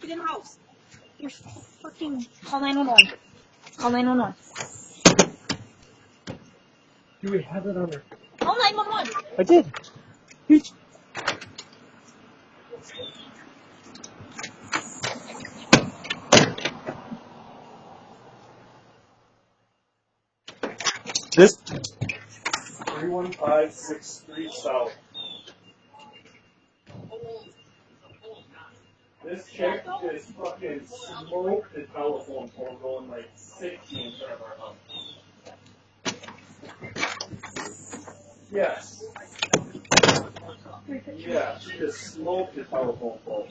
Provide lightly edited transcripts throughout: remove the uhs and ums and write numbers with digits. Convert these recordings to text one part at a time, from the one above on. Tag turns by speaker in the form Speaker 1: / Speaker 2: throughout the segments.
Speaker 1: Get in the house. You're freaking... Call 911. Call 911.
Speaker 2: Do we have it on her?
Speaker 1: Call 911.
Speaker 2: I did. This 31563 South. This chick is fucking smoked the telephone pole going like 60 in front of our house. Yes. Yeah, she just smoked the telephone pole.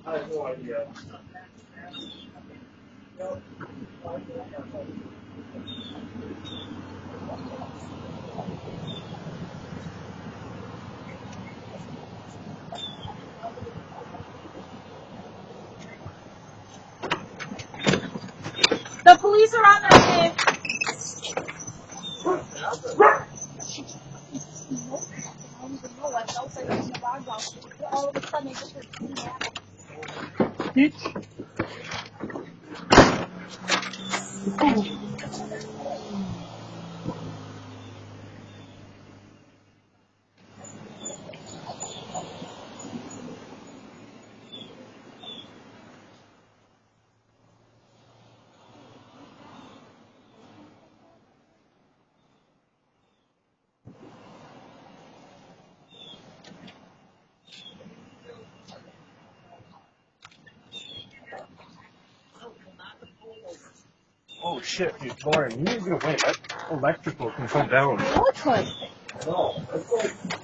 Speaker 2: I have no idea.
Speaker 1: The police are on their way. All of a sudden, they just heard
Speaker 2: Oh shit, dude, Lauren, you need to get away. That electrical can come down.
Speaker 1: I know it's good.
Speaker 2: No, that's like...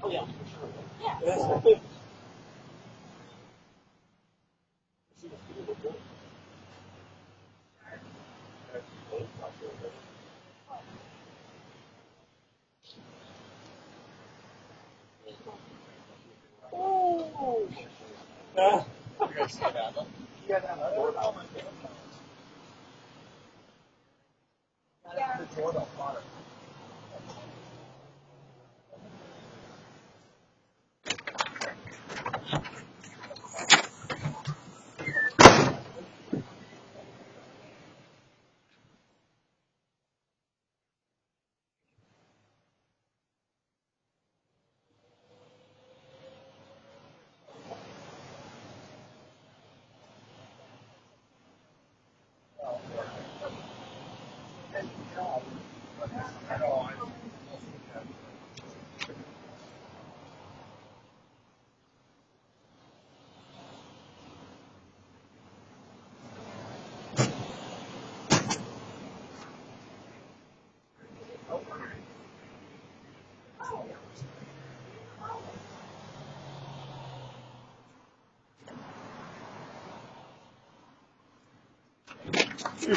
Speaker 2: Oh yeah.
Speaker 1: Yeah.
Speaker 2: Oh. Yeah. You guys see that? You got that doorbell.
Speaker 1: Yeah.
Speaker 2: The doorbell product.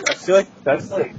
Speaker 2: I feel like that's like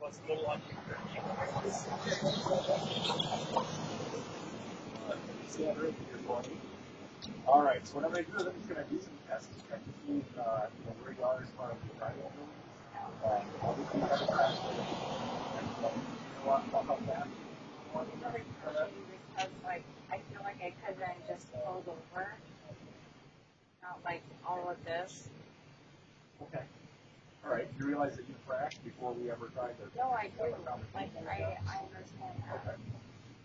Speaker 2: Let's go on. All right, so what I'm going to do is I'm just going to do some tests to check to see where you are as far as your driving abilities. Obviously, you have a crash. How about that?
Speaker 3: It's really frustrating because, like, I feel like I could have just pulled over. Not like all of this.
Speaker 2: Okay. All right. You realize that you crashed before we ever tried to.
Speaker 3: No, I do. Like, I understand that.
Speaker 2: Okay.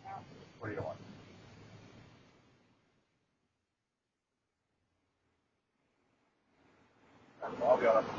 Speaker 3: No.
Speaker 2: What do you want? I'll be honest.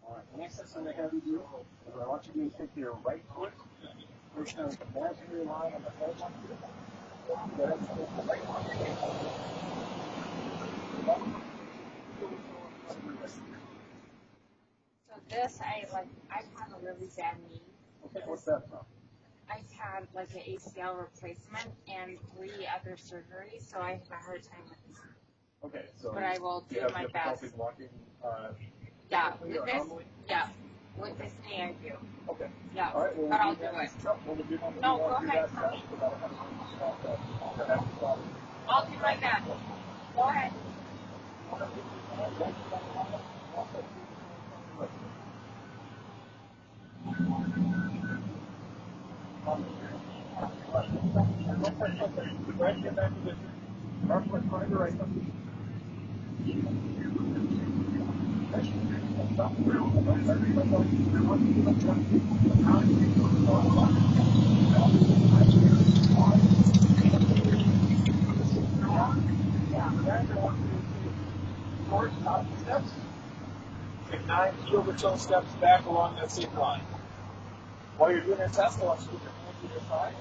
Speaker 2: All right. The next thing I have you do is I want you to take your right foot, push down the imaginary line on the head. Go ahead and take the right
Speaker 3: So this, I've had a really bad knee.
Speaker 2: Okay, what's that from?
Speaker 3: I've had like an ACL replacement and 3 other surgeries, so I have a hard time with this.
Speaker 2: Okay, so
Speaker 3: But I will do
Speaker 2: you have
Speaker 3: my
Speaker 2: difficulty
Speaker 3: best.
Speaker 2: walking
Speaker 3: Yeah,
Speaker 2: quickly or
Speaker 3: with this,
Speaker 2: normally?
Speaker 3: yeah, with this knee I do.
Speaker 2: Okay.
Speaker 3: Yeah,
Speaker 2: All right, well,
Speaker 3: but I'll
Speaker 2: we'll
Speaker 3: do it.
Speaker 2: We'll do that.
Speaker 3: No,
Speaker 2: We'll
Speaker 3: go
Speaker 2: do
Speaker 3: ahead,
Speaker 2: that
Speaker 3: tell me.
Speaker 2: test, but that'll have to stop.
Speaker 3: I'll do my best. Go ahead.
Speaker 2: Right, get back to the our foot finder right now. Short top steps. Take 9 heel-to-toe steps back along that same line. While you're doing your test, I want you to put your hands to your side.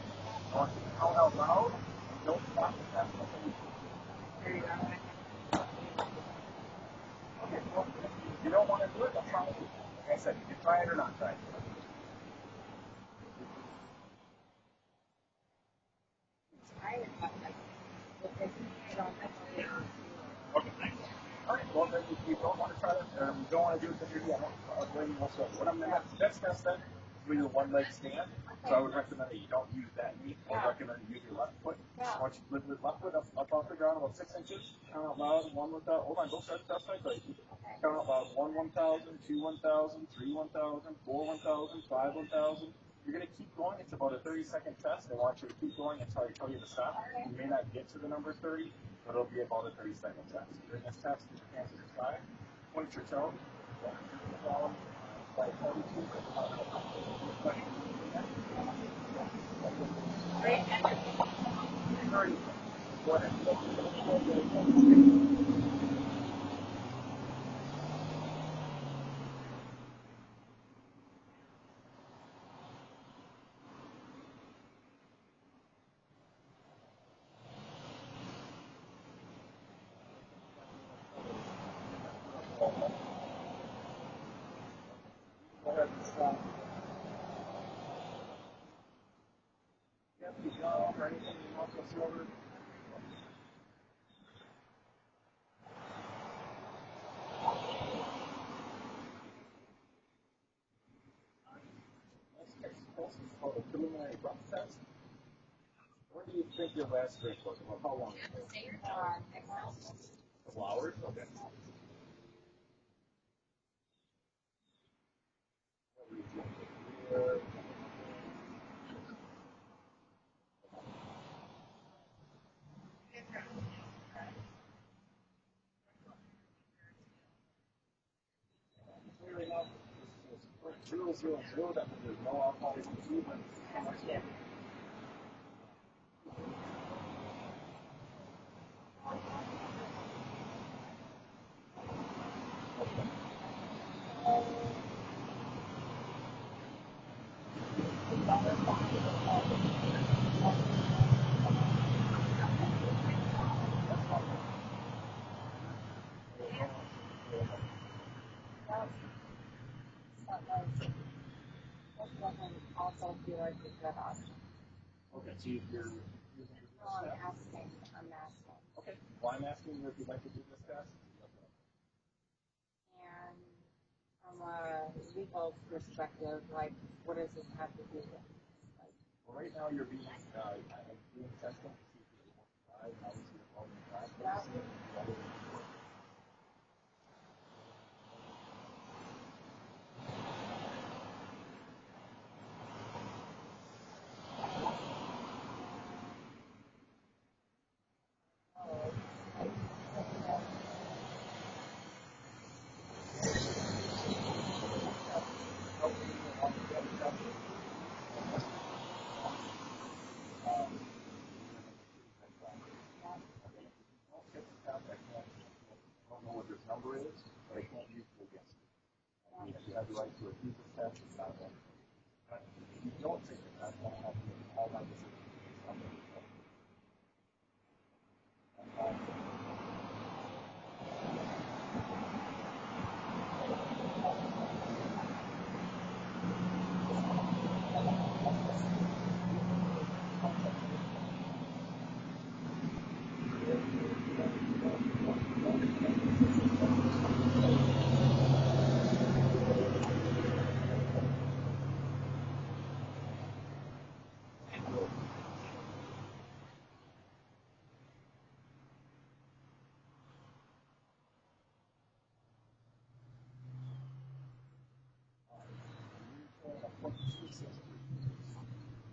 Speaker 2: I want you to count out loud. And don't stop the test until you
Speaker 3: There you go.
Speaker 2: okay, well, if you don't want to do it, that's fine. Like I said, you can try it or not try it.
Speaker 3: Tired, but like, with this knee, I don't think I'll be able to do it.
Speaker 2: Okay, thanks. All right, well, then if you don't want to try it, or you don't want to do it, then you're blame you whatsoever. What I'm going to have to next test then, we do a one-leg stand. So I would recommend that you don't use that knee. I would recommend you use your left foot. I want you to lift the left foot up off the ground about 6 inches. Count out loud. 1 1,000. Hold on, don't start the test like crazy. Count out loud. 1 1,000, 2 1,000, 3 1,000, 4 1,000, 5 1,000. You're going to keep going. It's about a 30-second test. I want you to keep going until I tell you to stop. You may not get to the number 30, but it'll be about a 30-second test. During this test, keep your hands to your side. Point your toe.
Speaker 3: Great, and
Speaker 2: Go ahead. Yep, you go, right, and you also silver. Next test is called a preliminary breath test. When do you think your last drink was? Well, how long ago? A couple hours? Okay. What were you drinking? Beer? Clearly enough, it's 000, that means there's no alcohol in the food, but how much that?
Speaker 3: Also feel like a good option.
Speaker 2: Okay, so you're using this
Speaker 3: Well,
Speaker 2: test?
Speaker 3: I'm asking.
Speaker 2: Okay. Well, I'm asking you if you'd like to do this test.
Speaker 3: And from a legal perspective, like, what does this have to do with? Like,
Speaker 2: Well, right now you're being, I'm doing testing to see if you're able to drive, and obviously you're all in drive. I don't know what this number is, but I can't use it against you. You have the right to refuse the test. It's not one. If you don't take the test, I have to make all my decisions based on the result.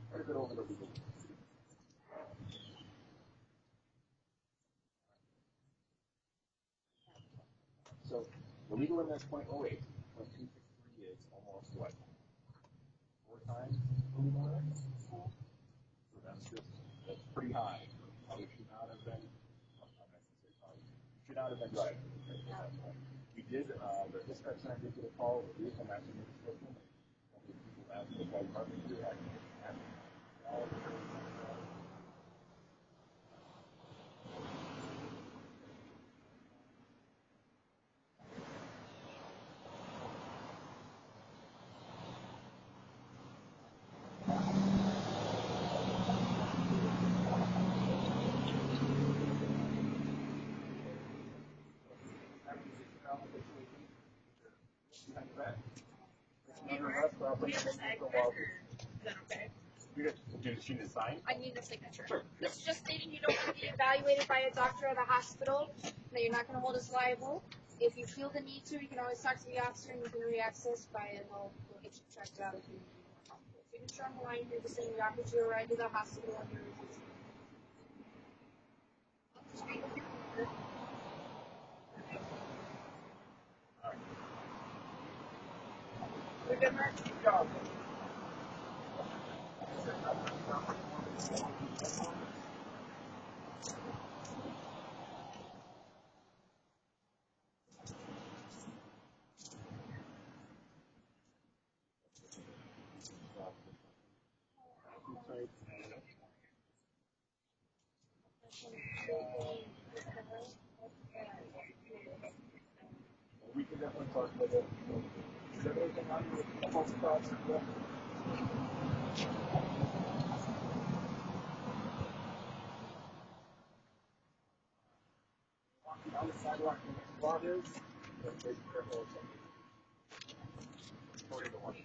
Speaker 2: Quite a bit over the legal. So the legal limit is 0.08. 0.263 is almost what? 4 times the legal limit? So that's pretty high. Probably should not have been. I'm not going to say probably. Should not have been driving. We did. The dispatch center did get a call with vehicle matching the description. And the people asked the flight department to have. Did she sign?
Speaker 1: I need a signature.
Speaker 2: Sure.
Speaker 1: It's just stating you don't want to be evaluated by a doctor at a hospital, that you're not going to hold us liable. If you feel the need to, you can always talk to the officer and you can reaccess by and we'll get you checked out if you need more comfortable. Signature on the line, you're just saying you offered you a ride to the hospital and you're refusing.
Speaker 2: Good job. We can definitely talk about it. Is there anything on you with the whole process? Walking down the sidewalk and the spot is, but be careful of something. 40 to 1.